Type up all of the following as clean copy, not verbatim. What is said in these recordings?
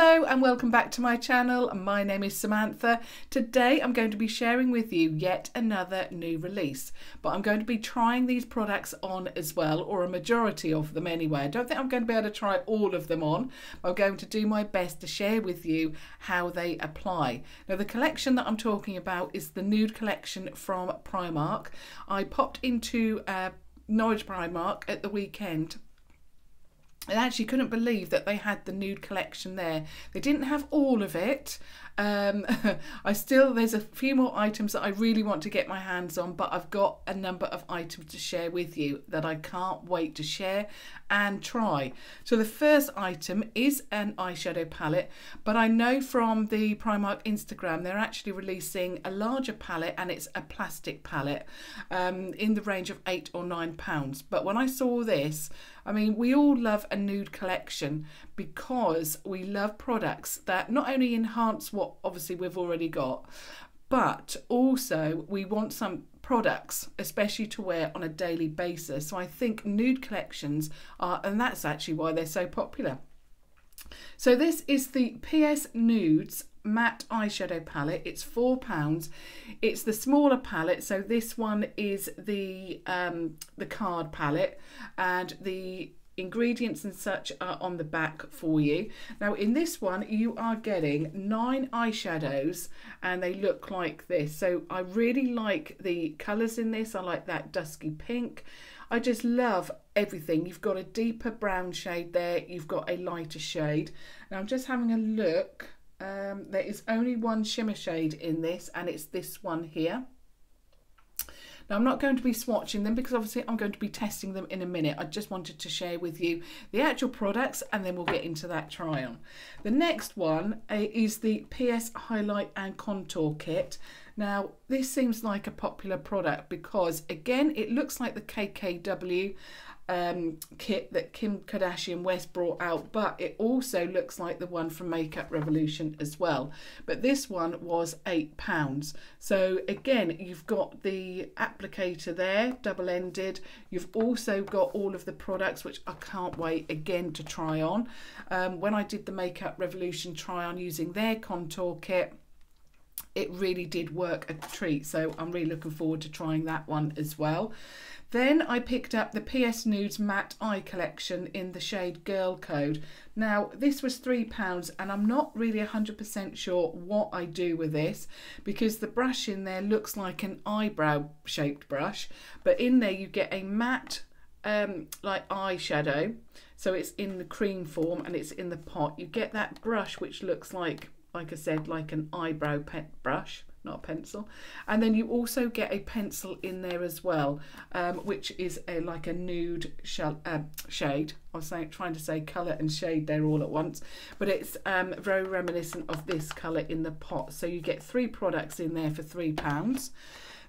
Hello and welcome back to my channel. My name is Samantha. Today I'm going to be sharing with you yet another new release, but I'm going to be trying these products on as well, or a majority of them anyway. I don't think I'm going to be able to try all of them on. I'm going to do my best to share with you how they apply. Now the collection that I'm talking about is the nude collection from Primark. I popped into Norwich Primark at the weekend. I actually couldn't believe that they had the nude collection there. They didn't have all of it. There's a few more items that I really want to get my hands on, but I've got a number of items to share with you that I can't wait to share and try. So the first item is an eyeshadow palette, but I know from the Primark Instagram they're actually releasing a larger palette, and it's a plastic palette in the range of £8 or £9. But when I saw this, I mean, we all love a nude collection because we love products that not only enhance what obviously we've already got, but also we want some products especially to wear on a daily basis. So I think nude collections are, and that's actually why they're so popular. So this is the PS Nudes matte eyeshadow palette. It's £4. It's the smaller palette, so this one is the card palette, and the ingredients and such are on the back for you. Now in this one you are getting 9 eyeshadows, and they look like this. So I really like the colours in this. I like that dusky pink. I just love everything. You've got a deeper brown shade there, you've got a lighter shade. Now I'm just having a look. There is only one shimmer shade in this, and it's this one here. Now I'm not going to be swatching them because obviously I'm going to be testing them in a minute. I just wanted to share with you the actual products, and then we'll get into that try on. The next one is the PS Highlight and Contour Kit. Now this seems like a popular product because again it looks like the KKW kit that Kim Kardashian West brought out, but it also looks like the one from Makeup Revolution as well. But this one was £8. So again, you've got the applicator there, double-ended. You've also got all of the products, which I can't wait again to try on. When I did the Makeup Revolution try on using their contour kit, it really did work a treat, so I'm really looking forward to trying that one as well. Then I picked up the PS Nudes Matte Eye Collection in the shade Girl Code. Now this was £3, and I'm not really 100% sure what I do with this because the brush in there looks like an eyebrow shaped brush, but in there you get a matte like eyeshadow, so it's in the cream form and it's in the pot. You get that brush which looks like I said, like an eyebrow brush, not a pencil, and then you also get a pencil in there as well, which is like a nude shade. I was trying to say colour and shade there all at once, but it's very reminiscent of this colour in the pot. So you get 3 products in there for £3.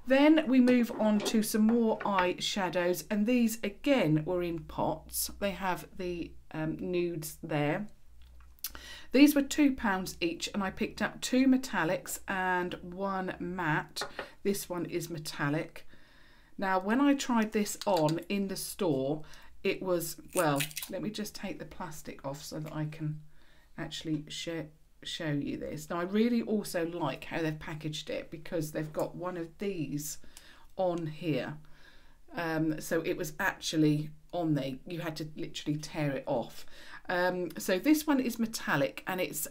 Then we move on to some more eyeshadows, and these again were in pots. They have the nudes there. These were £2 each, and I picked up 2 metallics and 1 matte. This one is metallic. Now when I tried this on in the store, it was, well, let me just take the plastic off so that I can actually show you this. Now I really also like how they've packaged it because they've got one of these on here. So it was actually on there, you had to literally tear it off. So this one is metallic, and it's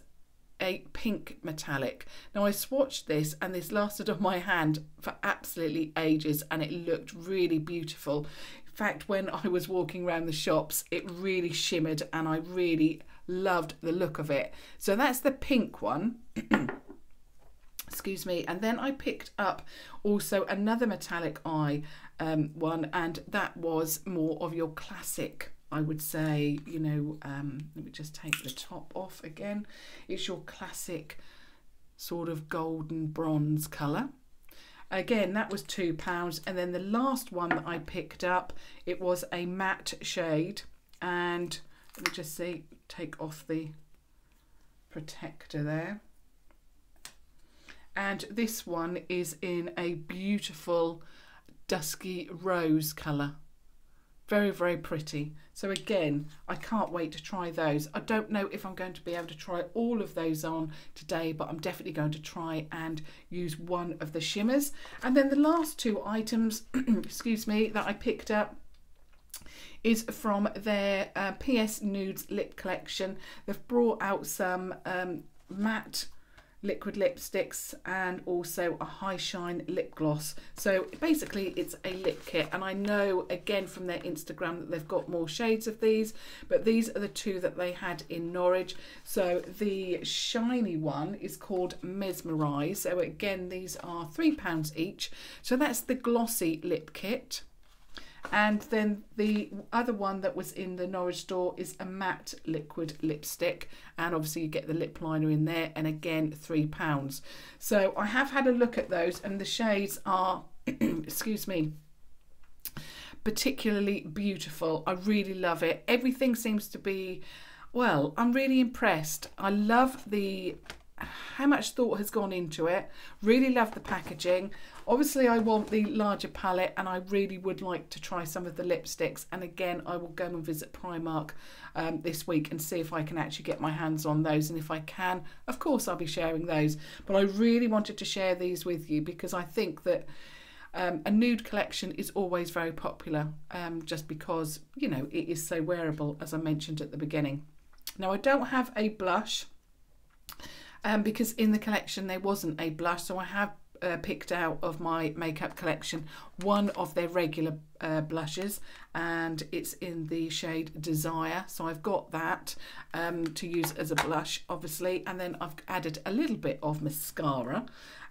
a pink metallic. Now I swatched this, and this lasted on my hand for absolutely ages, and it looked really beautiful. In fact, when I was walking around the shops, it really shimmered, and I really loved the look of it. So that's the pink one. Excuse me. And then I picked up also another metallic eye one, and that was more of your classic, I would say, you know, let me just take the top off again. It's your classic sort of golden bronze colour. Again, that was £2. And then the last one that I picked up, it was a matte shade, and let me just see, take off the protector there. And this one is in a beautiful dusky rose colour. Very, very pretty. So again, I can't wait to try those. I don't know if I'm going to be able to try all of those on today, but I'm definitely going to try and use one of the shimmers. And then the last two items, excuse me, that I picked up is from their PS Nudes lip collection. They've brought out some matte liquid lipsticks and also a high shine lip gloss. So basically it's a lip kit, and I know again from their Instagram that they've got more shades of these, but these are the two that they had in Norwich. So the shiny one is called Mesmerise. So again, these are £3 each. So that's the glossy lip kit. And then the other one that was in the Norwich store is a matte liquid lipstick, and obviously you get the lip liner in there, and again £3. So I have had a look at those, and the shades are excuse me, particularly beautiful. I really love it. Everything seems to be, well, I'm really impressed. I love how much thought has gone into it. Really love the packaging. Obviously I want the larger palette, and I really would like to try some of the lipsticks, and again I will go and visit Primark this week and see if I can actually get my hands on those, and if I can, of course I'll be sharing those. But I really wanted to share these with you because I think that a nude collection is always very popular, just because, you know, it is so wearable, as I mentioned at the beginning. Now I don't have a blush because in the collection there wasn't a blush, so I have picked out of my makeup collection one of their regular blushes, and it's in the shade Desire. So I've got that to use as a blush, obviously, and then I've added a little bit of mascara,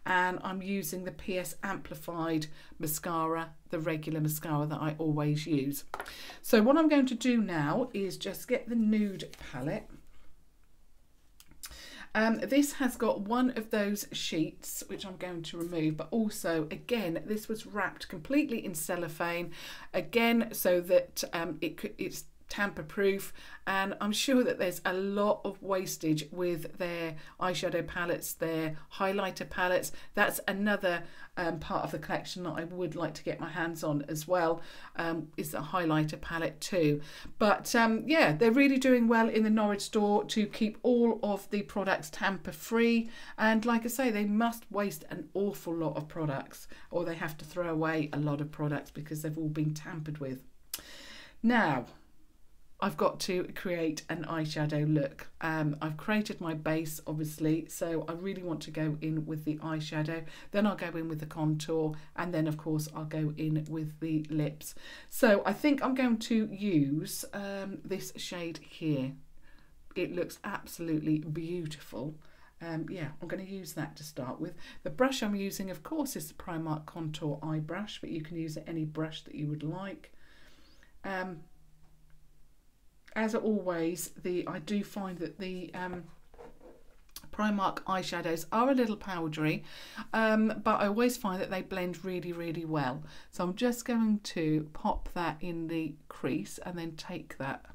and I'm using the PS Amplified mascara, the regular mascara that I always use. So what I'm going to do now is just get the nude palette. This has got one of those sheets which I'm going to remove, but also again this was wrapped completely in cellophane, again so that it's tamper proof, and I'm sure that there's a lot of wastage with their eyeshadow palettes, their highlighter palettes. That's another part of the collection that I would like to get my hands on as well, is the highlighter palette too. But yeah, they're really doing well in the Norwich store to keep all of the products tamper free, and like I say, they must waste an awful lot of products, or they have to throw away a lot of products because they've all been tampered with. Now I've got to create an eyeshadow look. I've created my base, obviously, so I really want to go in with the eyeshadow. Then I'll go in with the contour, and then of course I'll go in with the lips. So I think I'm going to use this shade here. It looks absolutely beautiful. Yeah, I'm going to use that to start with. The brush I'm using, of course, is the Primark Contour Eye Brush, but you can use any brush that you would like. As always, I do find that the Primark eyeshadows are a little powdery, but I always find that they blend really, really well. So I'm just going to pop that in the crease and then take that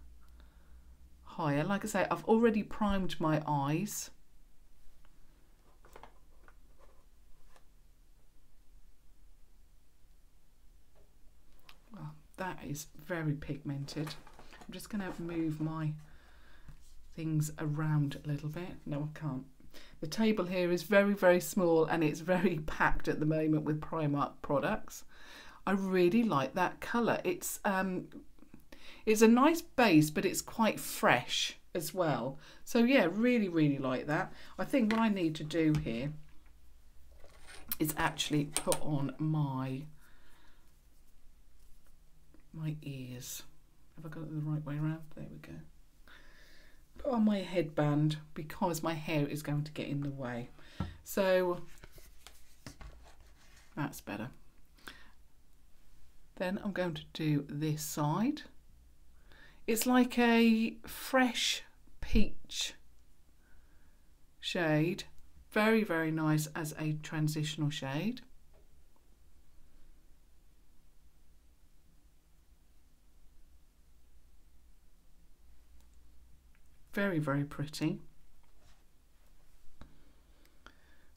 higher. Like I say, I've already primed my eyes. Well, that is very pigmented. I'm just going to move my things around a little bit. No, I can't. The table here is very, very small, and it's very packed at the moment with Primark products. I really like that colour. It's a nice base, but it's quite fresh as well. So yeah, really, really like that. I think what I need to do here is actually put on my ears. Have I got it the right way around? There we go. Put on my headband because my hair is going to get in the way. So that's better. Then I'm going to do this side. It's like a fresh peach shade. Very, very nice as a transitional shade. Very, very pretty.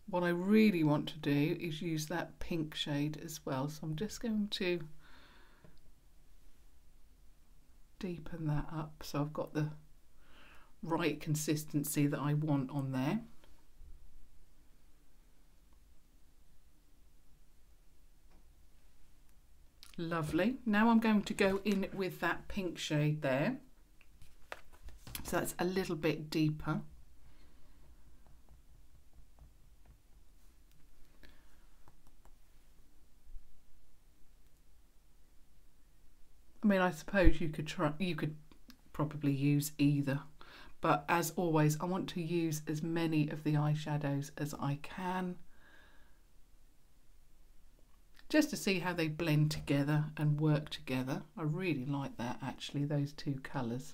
What I really want to do is use that pink shade as well. So I'm just going to deepen that up so I've got the right consistency that I want on there. Lovely. Now I'm going to go in with that pink shade there. So that's a little bit deeper. I mean, I suppose you could probably use either, but as always, I want to use as many of the eyeshadows as I can, just to see how they blend together and work together. I really like that, actually, those two colours.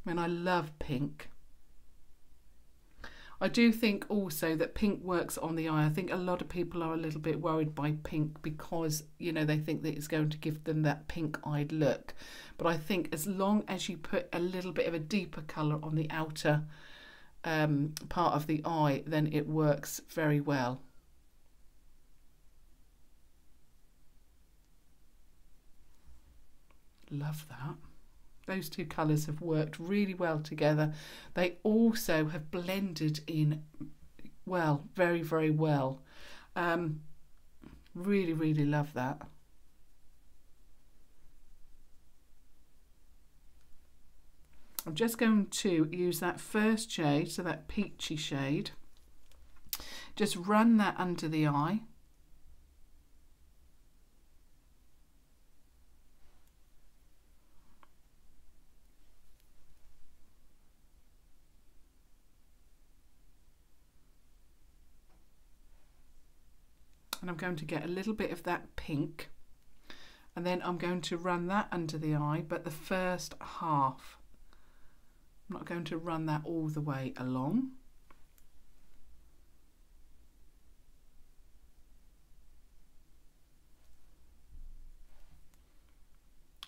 I mean, I love pink. I do think also that pink works on the eye. I think a lot of people are a little bit worried by pink because, you know, they think that it's going to give them that pink-eyed look. But I think as long as you put a little bit of a deeper colour on the outer part of the eye, then it works very well. Love that. Those two colours have worked really well together. They also have blended in well, very, very well. Really, really love that. I'm just going to use that first shade, so that peachy shade. Just run that under the eye. And I'm going to get a little bit of that pink, and then I'm going to run that under the eye, but the first half. I'm not going to run that all the way along.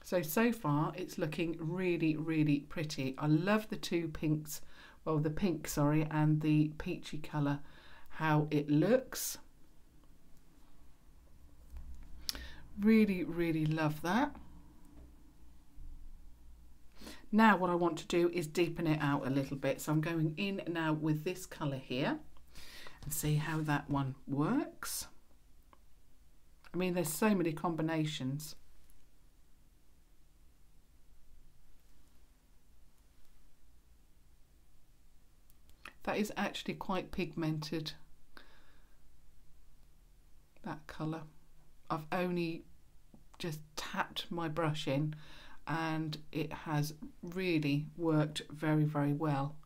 So far it's looking really, really pretty. I love the two pinks, well, the pink, sorry, and the peachy colour, how it looks. Really, really love that. Now what I want to do is deepen it out a little bit. So I'm going in now with this colour here and see how that one works. I mean, there's so many combinations. That is actually quite pigmented, that colour. I've only just tapped my brush in and it has really worked very, very well.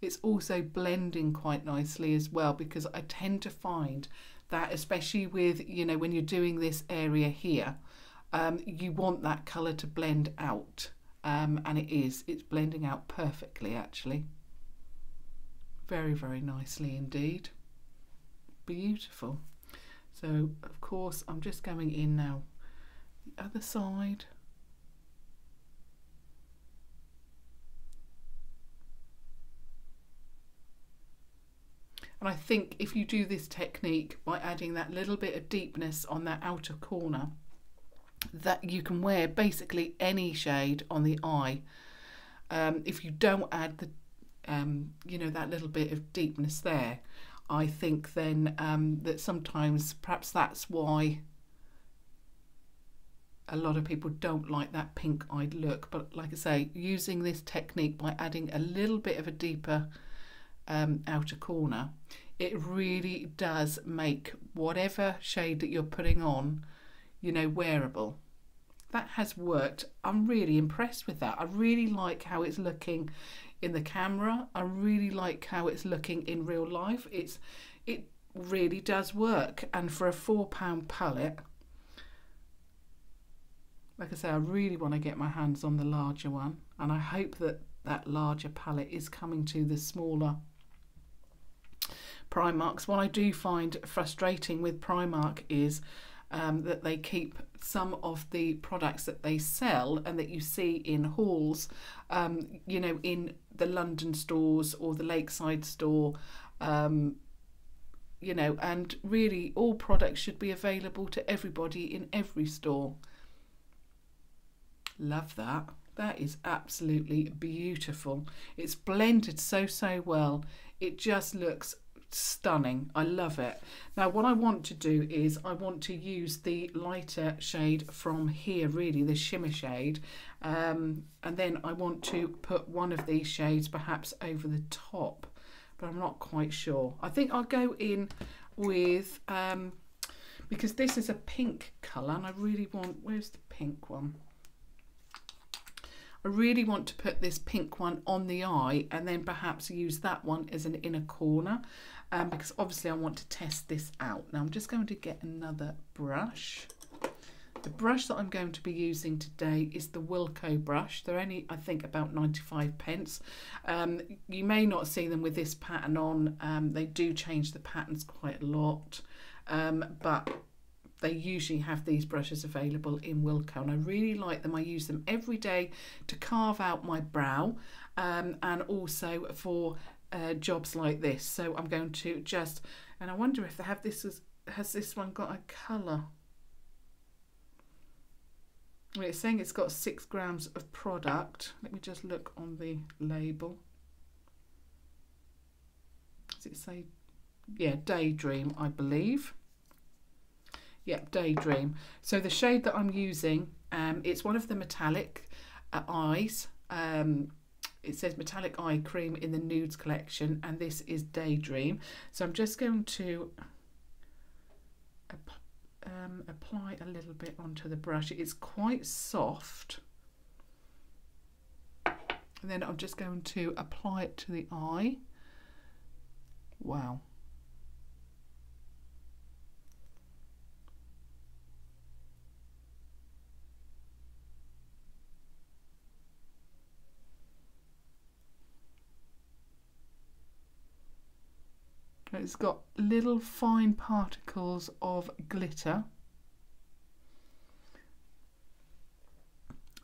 It's also blending quite nicely as well, because I tend to find that, especially with, you know, when you're doing this area here, you want that colour to blend out, and it's blending out perfectly, actually. Very, very nicely indeed. Beautiful. So, of course, I'm just going in now the other side. And I think if you do this technique by adding that little bit of deepness on that outer corner, that you can wear basically any shade on the eye. If you don't add the, you know, that little bit of deepness there, I think then that sometimes perhaps that's why a lot of people don't like that pink-eyed look. But like I say, using this technique by adding a little bit of a deeper outer corner, it really does make whatever shade that you're putting on, you know, wearable. That has worked. I'm really impressed with that. I really like how it's looking in the camera. I really like how it's looking in real life. It really does work, and for a £4 palette, like I say, I really want to get my hands on the larger one, and I hope that that larger palette is coming to the smaller Primarks. What I do find frustrating with Primark is that they keep some of the products that they sell and that you see in hauls, you know, in the London stores or the Lakeside store, you know, and really all products should be available to everybody in every store. Love that. That is absolutely beautiful. It's blended so well. It just looks stunning. I love it. Now what I want to do is I want to use the lighter shade from here, really, the shimmer shade, and then I want to put one of these shades perhaps over the top, but I'm not quite sure. I think I'll go in with because this is a pink colour and I really want, where's the pink one? I really want to put this pink one on the eye and then perhaps use that one as an inner corner, because obviously I want to test this out. Now I'm just going to get another brush. The brush that I'm going to be using today is the Wilko brush. They're only, I think, about 95p. You may not see them with this pattern on. They do change the patterns quite a lot, but they usually have these brushes available in Wilko, and I really like them. I use them every day to carve out my brow, and also for jobs like this. So I'm going to just, and I wonder if they have this as, has this one got a colour? Well, it's saying it's got 6 grams of product. Let me just look on the label. Does it say, yeah, Daydream, I believe. Yep, Daydream. So the shade that I'm using, it's one of the metallic eyes. It says Metallic Eye Cream in the Nudes collection, and this is Daydream. So I'm just going to apply a little bit onto the brush. It's quite soft. And then I'm just going to apply it to the eye. Wow. It's got little fine particles of glitter.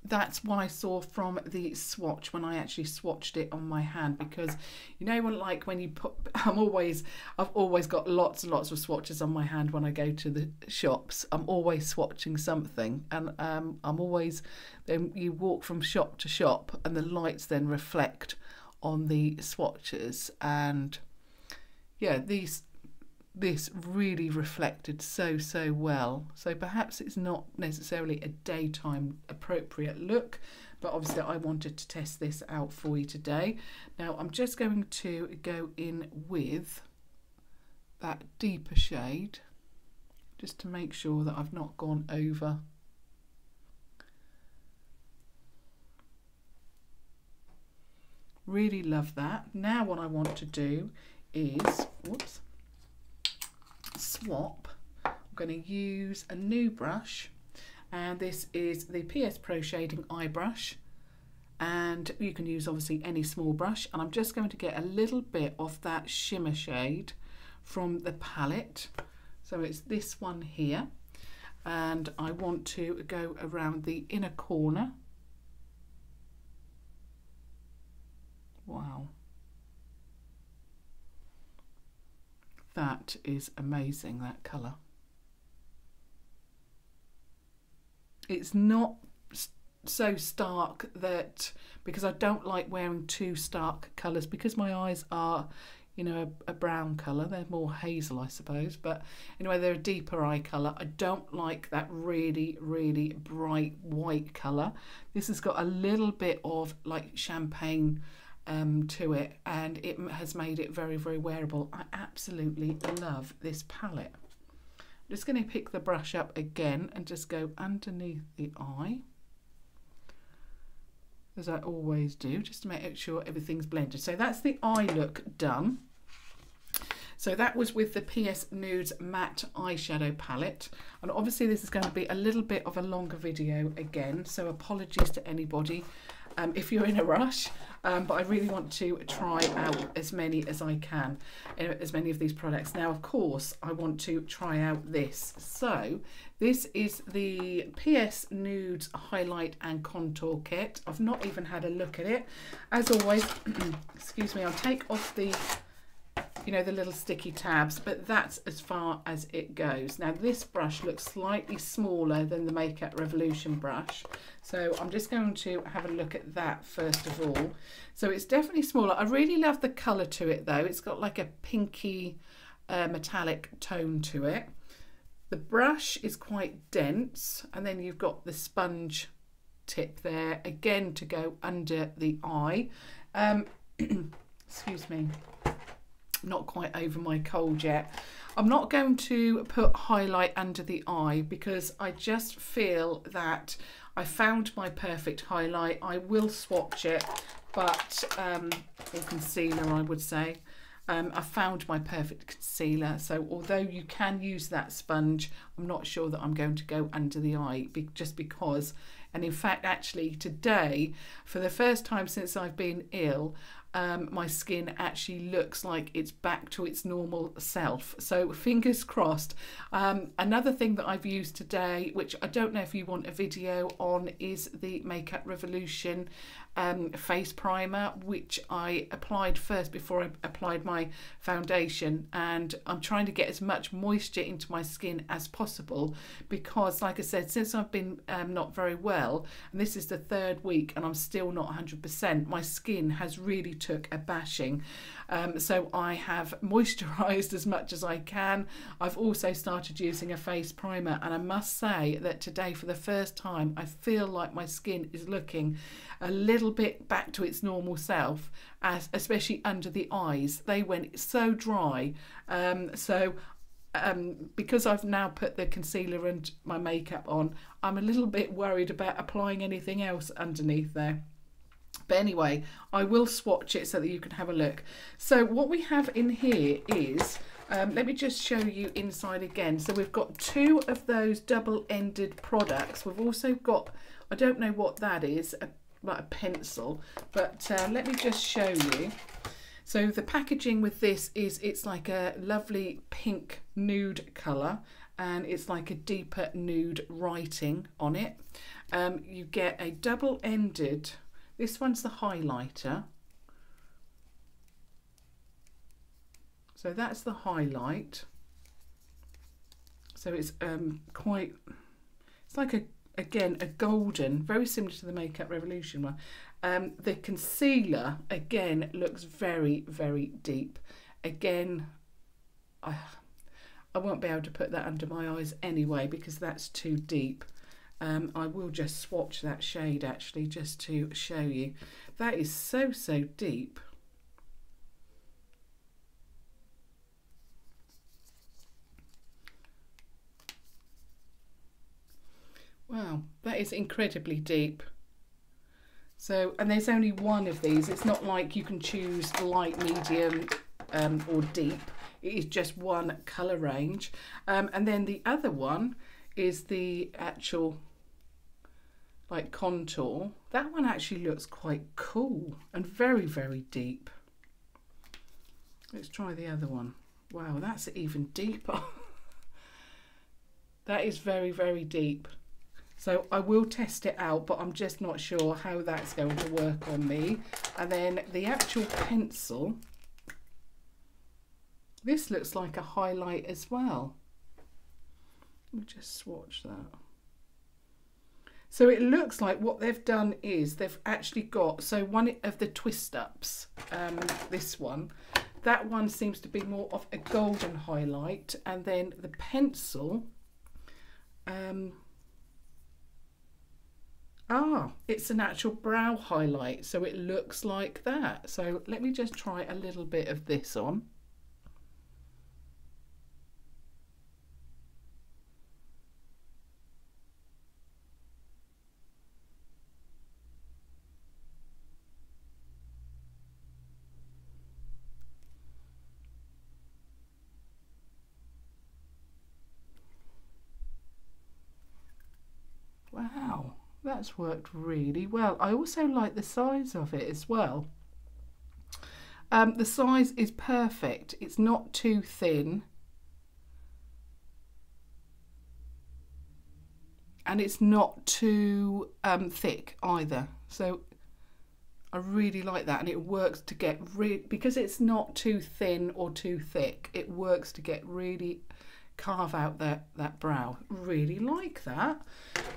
That's what I saw from the swatch when I actually swatched it on my hand, because you know when, like, when you put, I've always got lots and lots of swatches on my hand when I go to the shops. I'm always swatching something, and I'm always, then you walk from shop to shop and the lights then reflect on the swatches, and yeah, this really reflected so well. So perhaps it's not necessarily a daytime appropriate look, but obviously I wanted to test this out for you today. Now I'm just going to go in with that deeper shade just to make sure that I've not gone over. Really love that. Now what I want to do is, whoops, swap. I'm going to use a new brush, and this is the PS Pro Shading Eye Brush, and you can use obviously any small brush, and I'm just going to get a little bit of that shimmer shade from the palette. So it's this one here, and I want to go around the inner corner. Wow. That is amazing, that colour. It's not so stark that, because I don't like wearing too stark colours, because my eyes are, you know, a brown colour. They're more hazel, I suppose, but anyway, they're a deeper eye colour. I don't like that really bright white colour. This has got a little bit of like champagne to it, and it has made it very wearable. I absolutely love this palette. I'm just going to pick the brush up again and just go underneath the eye, as I always do, just to make sure everything's blended. So that's the eye look done. So that was with the PS Nudes Matte Eyeshadow Palette. And obviously this is going to be a little bit of a longer video again, so apologies to anybody if you're in a rush. But I really want to try out as many as I can, as many of these products. Now, of course, I want to try out this. So this is the PS Nudes Highlight and Contour Kit. I've not even had a look at it. As always, excuse me, I'll take off the, you know, the little sticky tabs, but that's as far as it goes. Now this brush looks slightly smaller than the Makeup Revolution brush, so I'm just going to have a look at that first of all. So it's definitely smaller. I really love the colour to it though. It's got like a pinky metallic tone to it. The brush is quite dense, and then you've got the sponge tip there again to go under the eye. Excuse me, not quite over my cold yet. I'm not going to put highlight under the eye because I just feel that I found my perfect highlight. I will swatch it, but or concealer I would say. I found my perfect concealer, so although you can use that sponge, I'm not sure that I'm going to go under the eye just because. And in fact, actually today, for the first time since I've been ill, my skin actually looks like it's back to its normal self. So fingers crossed. Another thing that I've used today, which I don't know if you want a video on, is the Makeup Revolution face primer, which I applied first before I applied my foundation, and I'm trying to get as much moisture into my skin as possible because, like I said, since I've been not very well, and this is the 3rd week and I'm still not 100%, my skin has really took a bashing. So I have moisturized as much as I can. I've also started using a face primer, and I must say that today for the first time I feel like my skin is looking a little bit back to its normal self, especially under the eyes. They went so dry. Because I've now put the concealer and my makeup on, I'm a little bit worried about applying anything else underneath there. But anyway, I will swatch it so that you can have a look. So what we have in here is, let me just show you inside again. So we've got 2 of those double-ended products. We've also got, I don't know what that is, like a pencil, but let me just show you. So the packaging with this is, it's like a lovely pink nude colour, and it's like a deeper nude writing on it. You get a double-ended, this one's the highlighter. So that's the highlight. So it's quite, it's like again a golden, very similar to the Makeup Revolution one. The concealer again looks very, very deep. Again, I won't be able to put that under my eyes anyway because that's too deep. I will just swatch that shade actually just to show you. That is so, so deep. Wow, that is incredibly deep. So, and there's only one of these. It's not like you can choose light, medium, or deep. It is just one colour range. And then the other one is the actual like contour. That one actually looks quite cool and very, very deep. Let's try the other one. Wow, that's even deeper. That is very, very deep. So I will test it out, but I'm just not sure how that's going to work on me. And then the actual pencil, this looks like a highlight as well. Let me just swatch that. So it looks like what they've done is they've actually got, so one of the twist ups, this one, that one seems to be more of a golden highlight, and then the pencil, it's an actual brow highlight, so it looks like that. So let me just try a little bit of this on. Wow, that's worked really well. I also like the size of it as well. The size is perfect. It's not too thin. And it's not too thick either. So I really like that, and it works to get because it's not too thin or too thick. It works to get really carve out that brow. Really like that.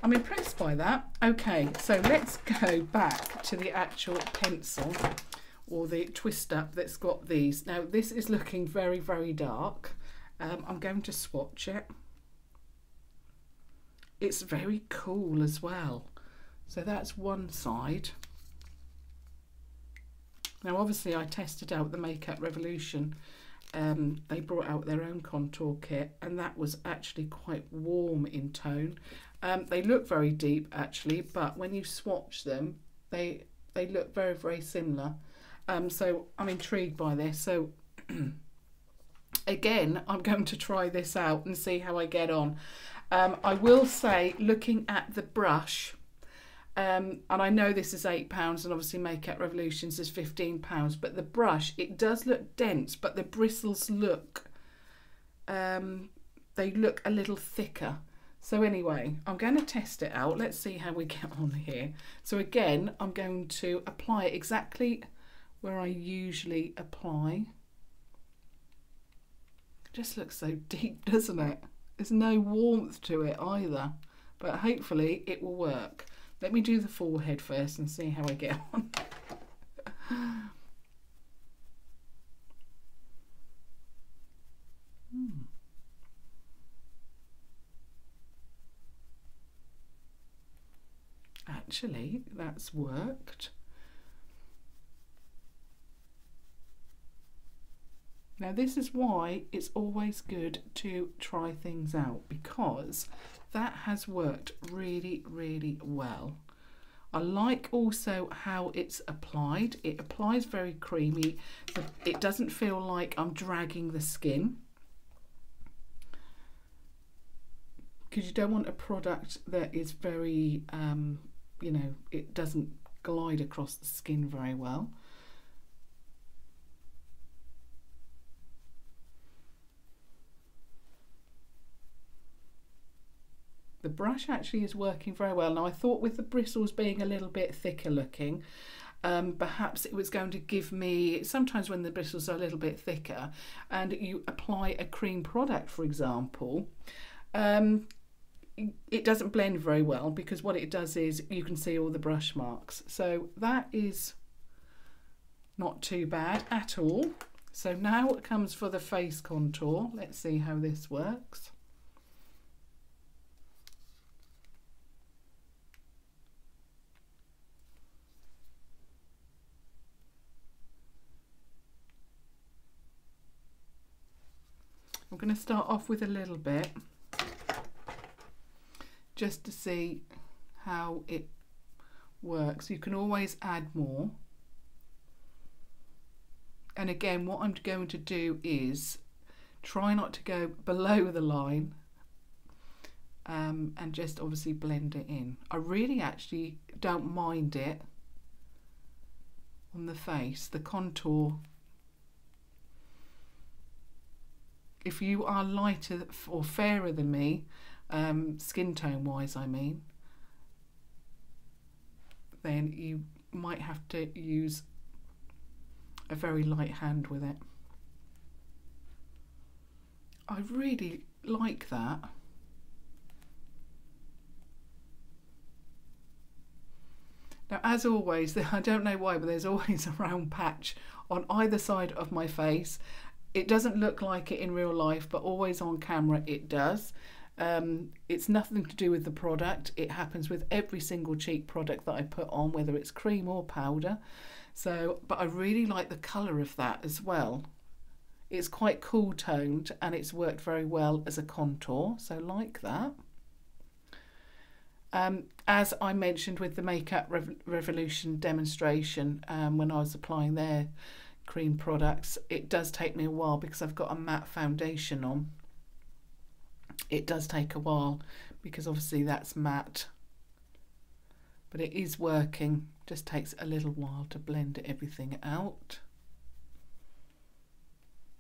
I'm impressed by that. Okay, so let's go back to the actual pencil or the twist up that's got these. Now this is looking very, very dark. I'm going to swatch it. It's very cool as well. So that's one side. Now obviously I tested out the Makeup Revolution. They brought out their own contour kit, and that was actually quite warm in tone. They look very deep actually, but when you swatch them, they look very, very similar. So I'm intrigued by this. So again, I'm going to try this out and see how I get on. I will say, looking at the brush, and I know this is £8 and obviously Makeup Revolutions is £15, but the brush, it does look dense, but the bristles look, they look a little thicker. So anyway, I'm going to test it out. Let's see how we get on here. So again, I'm going to apply it exactly where I usually apply. It just looks so deep, doesn't it? There's no warmth to it either, but hopefully it will work. Let me do the forehead first and see how I get on. Actually, that's worked. Now this is why it's always good to try things out, because that has worked really, really well. I like also how it's applied. It applies very creamy. It doesn't feel like I'm dragging the skin, because you don't want a product that is very, you know, it doesn't glide across the skin very well. The brush actually is working very well. Now I thought with the bristles being a little bit thicker looking, perhaps it was going to give me, sometimes when the bristles are a little bit thicker and you apply a cream product, for example, it doesn't blend very well, because what it does is you can see all the brush marks. So that is not too bad at all. So now it comes for the face contour. Let's see how this works. I'm going to start off with a little bit, just to see how it works. You can always add more. And again, what I'm going to do is try not to go below the line, and just obviously blend it in. I really actually don't mind it on the face, the contour. If you are lighter or fairer than me, skin tone wise I mean, then you might have to use a very light hand with it. I really like that. Now as always, I don't know why, but there's always a round patch on either side of my face. It doesn't look like it in real life, but always on camera it does. It's nothing to do with the product. It happens with every single cheek product that I put on, whether it's cream or powder. So, but I really like the colour of that as well. It's quite cool toned and it's worked very well as a contour, so like that. As I mentioned with the Makeup Revolution demonstration, when I was applying their cream products, it does take me a while because I've got a matte foundation on. It does take a while because obviously that's matte, but it is working. Just takes a little while to blend everything out.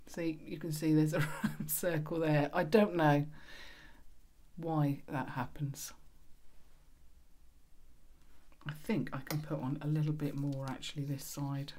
See, you can see there's a round circle there. I don't know why that happens. I think I can put on a little bit more actually this side.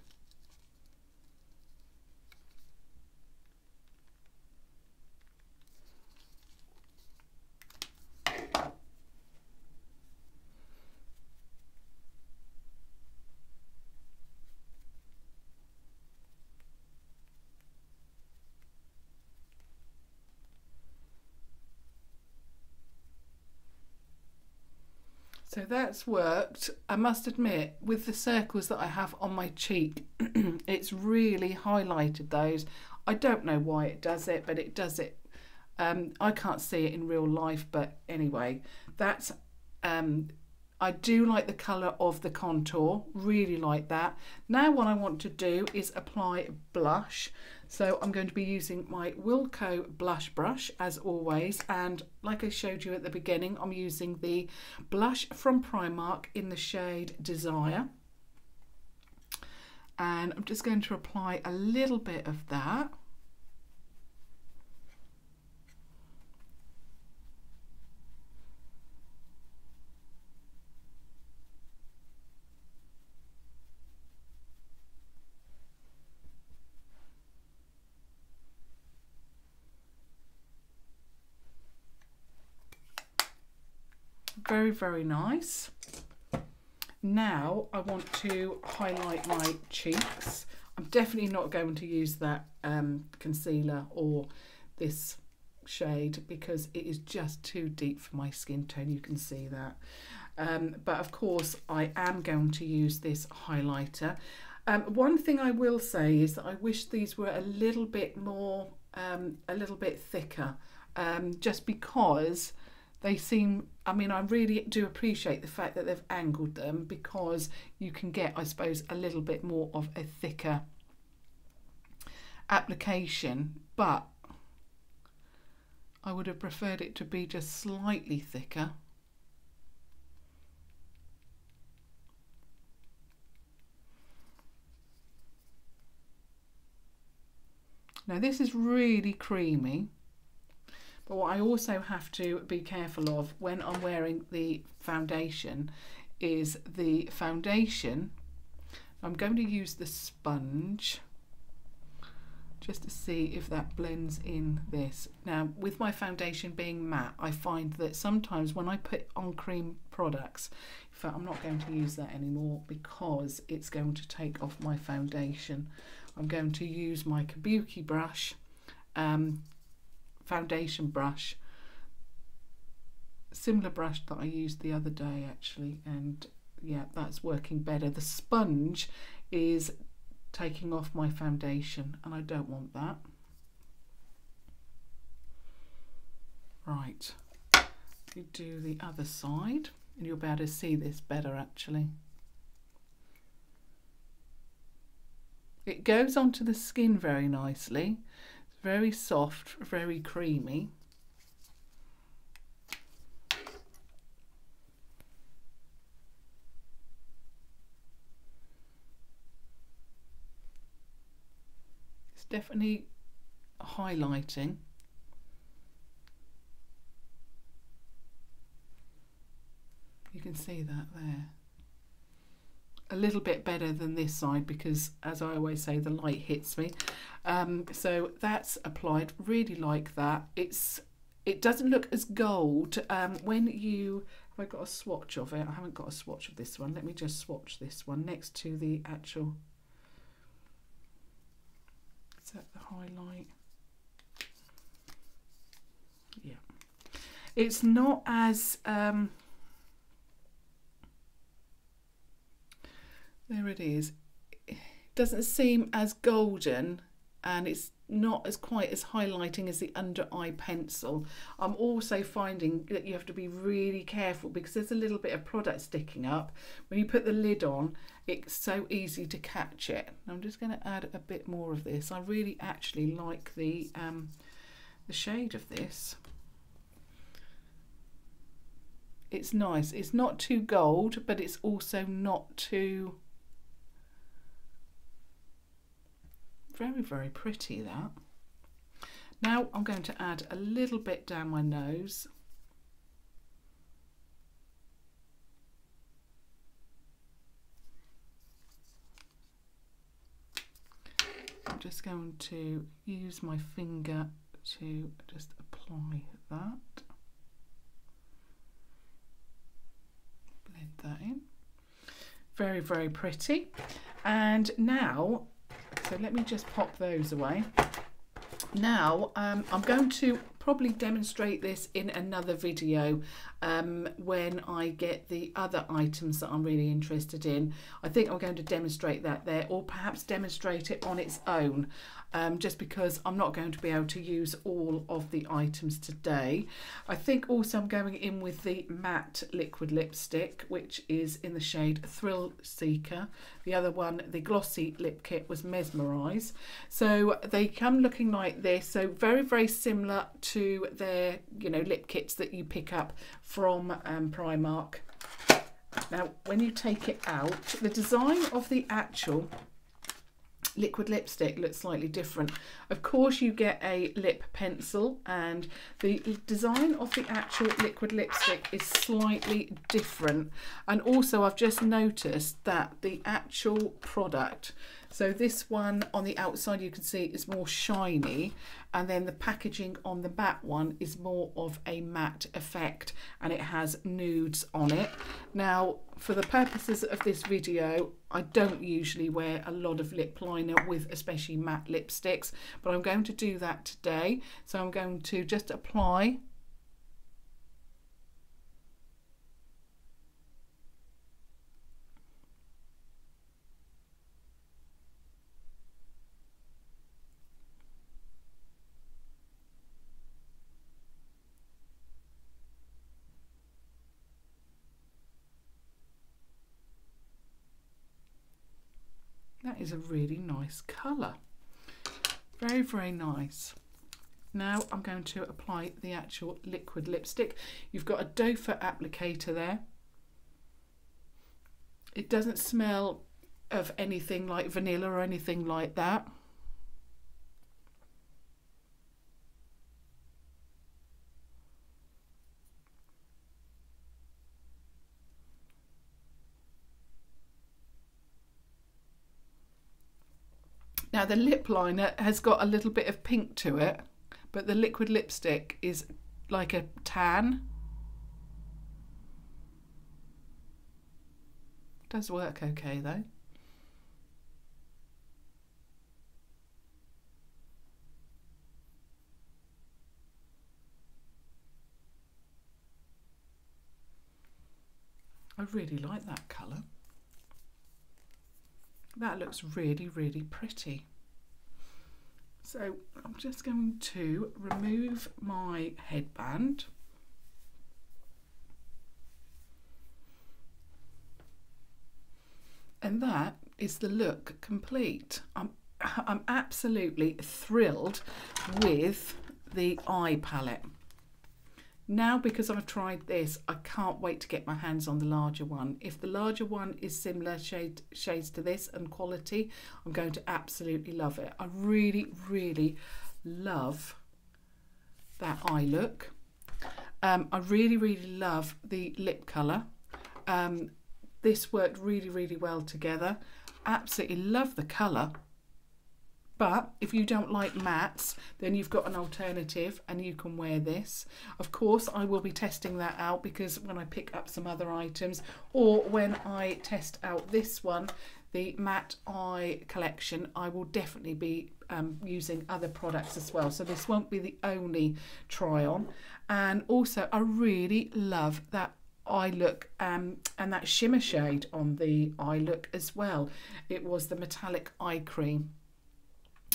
So that's worked. I must admit, with the circles that I have on my cheek, it's really highlighted those. I don't know why it does it, but it does it. I can't see it in real life, but anyway, that's I do like the colour of the contour, really like that. Now what I want to do is apply blush. So I'm going to be using my Wilko blush brush as always, and like I showed you at the beginning, I'm using the blush from Primark in the shade Desire. And I'm just going to apply a little bit of that. Very, very nice. Now I want to highlight my cheeks. I'm definitely not going to use that concealer or this shade because it is just too deep for my skin tone, you can see that. But of course I am going to use this highlighter. One thing I will say is that I wish these were a little bit more, a little bit thicker, just because they seem, I mean, I really do appreciate the fact that they've angled them because you can get, I suppose, a little bit more of a thicker application, but I would have preferred it to be just slightly thicker. Now this is really creamy. But what I also have to be careful of when I'm wearing the foundation is the foundation. I'm going to use the sponge just to see if that blends in this. Now with my foundation being matte, I find that sometimes when I put on cream products, in fact I'm not going to use that anymore because it's going to take off my foundation. I'm going to use my Kabuki brush, foundation brush, similar brush that I used the other day actually, and yeah, that's working better. The sponge is taking off my foundation and I don't want that. Right, you do the other side and you'll be able to see this better actually. It goes onto the skin very nicely. Very soft, very creamy. It's definitely highlighting. You can see that there. A little bit better than this side because, as I always say, the light hits me. So that's applied, really like that. It doesn't look as gold when you, have I got a swatch of it? I haven't got a swatch of this one. Let me just swatch this one next to the actual, is that the highlight? Yeah. It's not as, there it is. It doesn't seem as golden and it's not as quite as highlighting as the under eye pencil. I'm also finding that you have to be really careful because there's a little bit of product sticking up. When you put the lid on, it's so easy to catch it. I'm just going to add a bit more of this. I really actually like the shade of this. It's nice. It's not too gold, but it's also not too... Very, very pretty, that. Now I'm going to add a little bit down my nose. I'm just going to use my finger to just apply that. Blend that in. Very, very pretty. And now, so let me just pop those away. Now I'm going to probably demonstrate this in another video when I get the other items that I'm really interested in. I think I'm going to demonstrate that there, or perhaps demonstrate it on its own, just because I'm not going to be able to use all of the items today. I think also I'm going in with the matte liquid lipstick, which is in the shade Thrill Seeker. The other one, the glossy lip kit, was Mesmerise. So they come looking like this, so very, very similar to their, you know, lip kits that you pick up from Primark. Now, when you take it out, the design of the actual liquid lipstick looks slightly different. Of course, you get a lip pencil, and the design of the actual liquid lipstick is slightly different. And also, I've just noticed that the actual product, so this one on the outside you can see is more shiny, and then the packaging on the matte one is more of a matte effect, and it has nudes on it. Now, for the purposes of this video, I don't usually wear a lot of lip liner with especially matte lipsticks, but I'm going to do that today. So I'm going to just apply That is a really nice colour. Very, very nice. Now I'm going to apply the actual liquid lipstick. You've got a doe foot applicator there. It doesn't smell of anything like vanilla or anything like that. Now the lip liner has got a little bit of pink to it, but the liquid lipstick is like a tan. Does work okay though. I really like that colour. That looks really, really pretty. So I'm just going to remove my headband. And that is the look complete. I'm absolutely thrilled with the eye palette. Now, because I've tried this, I can't wait to get my hands on the larger one. If the larger one is similar shades to this and quality, I'm going to absolutely love it. I really, really love that eye look. I really, really love the lip colour. This worked really, really well together. Absolutely love the colour. But if you don't like mattes, then you've got an alternative and you can wear this. Of course, I will be testing that out, because when I pick up some other items, or when I test out this one, the matte eye collection, I will definitely be using other products as well. So this won't be the only try on. And also, I really love that eye look and that shimmer shade on the eye look as well. It was the metallic eye cream.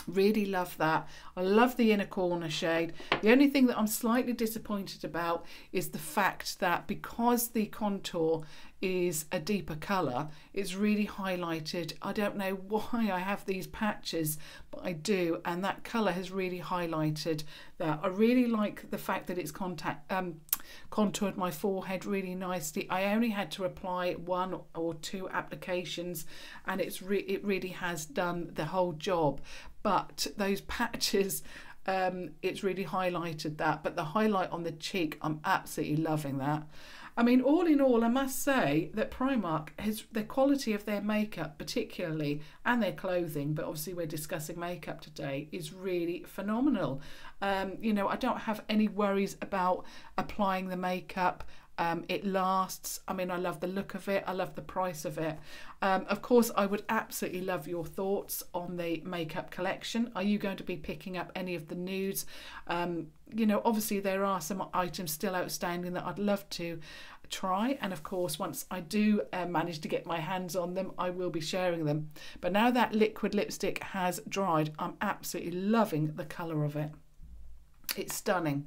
Really love that. I love the inner corner shade. The only thing that I'm slightly disappointed about is the fact that because the contour is a deeper colour, it's really highlighted. I don't know why I have these patches, but I do, and that colour has really highlighted that. I really like the fact that it's contoured my forehead really nicely. I only had to apply 1 or 2 applications, and it really has done the whole job. But those patches, it's really highlighted that. But the highlight on the cheek, I'm absolutely loving that. I mean, all in all, I must say that Primark has the quality of their makeup particularly, and their clothing, but obviously we're discussing makeup today, is really phenomenal. You know, I don't have any worries about applying the makeup. It lasts. I mean, I love the look of it. I love the price of it. Of course, I would absolutely love your thoughts on the makeup collection. Are you going to be picking up any of the nudes? You know, obviously there are some items still outstanding that I'd love to try, and of course once I do manage to get my hands on them, I will be sharing them. But now that liquid lipstick has dried, I'm absolutely loving the colour of it. It's stunning.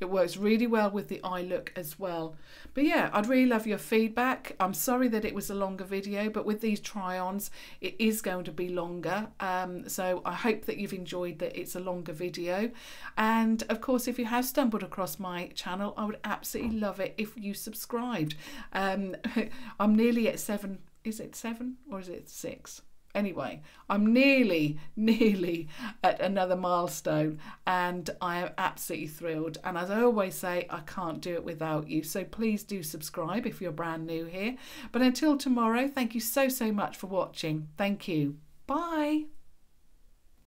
It works really well with the eye look as well. But yeah, I'd really love your feedback. I'm sorry that it was a longer video, but with these try-ons, it is going to be longer. So I hope that you've enjoyed that it's a longer video. And of course, if you have stumbled across my channel, I would absolutely love it if you subscribed. I'm nearly at 7. Is it 7 or is it 6? Anyway, I'm nearly at another milestone, and I am absolutely thrilled. And as I always say, I can't do it without you. So please do subscribe if you're brand new here. But until tomorrow, thank you so much for watching. Thank you. Bye.